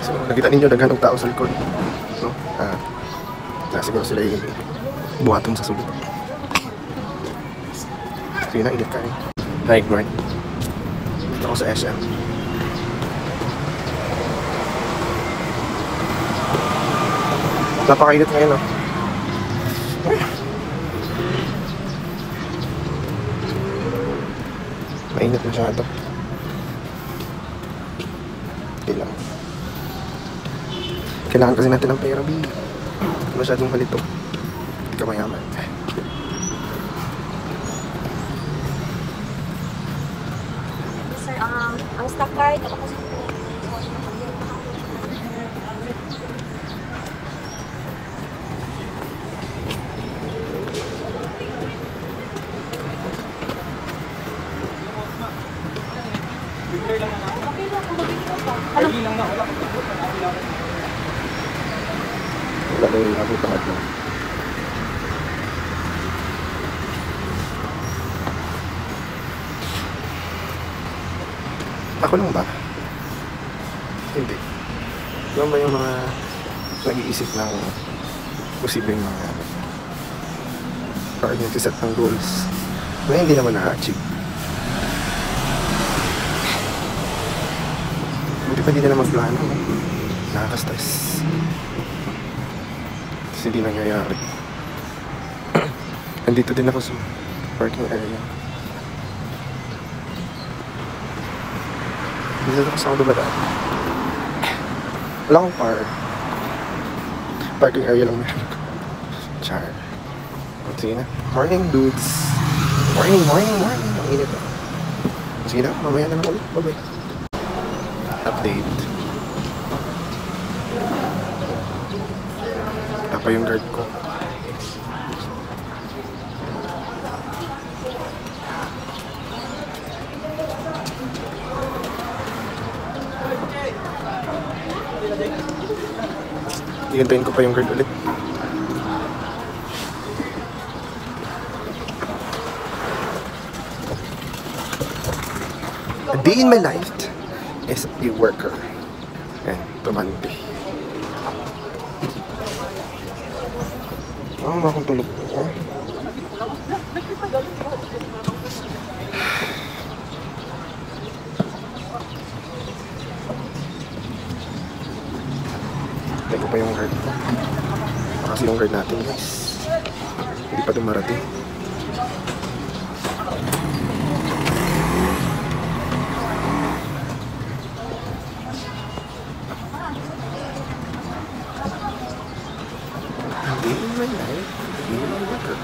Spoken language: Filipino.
So, nakita ninyo, daghan ng tao sa likod. No? Siguro sila yung buhaton sa sulod. So, yun na, init kayo. Hi, Grant. Dito ako sa SM. Napakainit ngayon, no? Mainit masyado. Okay lang. Kailangan kasi natin ng pera, B. Masyadong malito. Hindi ka mayaman. Sir, ang stock card, ako kasi wala na yung abot lahat na. Ako lang ba? Hindi. Diba ba yung mga nag-iisip ng posibleng mga parang yung set ng goals na hindi naman na-achieve? Buti pa hindi na magplano. Nakaka-stress. Kasi hindi nangyayari. Nandito din ako sa parking area. Dito ako sa Dumadaan. Wala akong car. Parking area lang meron ko. Char. Sige na. Morning, dudes. Morning. Ang init na. Sige na, mamaya na lang ulit. Bye-bye. Update. Pa yung guard ko. Ihintayin ko pa yung guard ulit. A day in my life is a worker and tumandi. Ang akong tulog ko. Teko pa yung guard ko. Kasi yung guard natin, guys. Hindi pa dumarating. Hindi naman life. Hindi naman worker.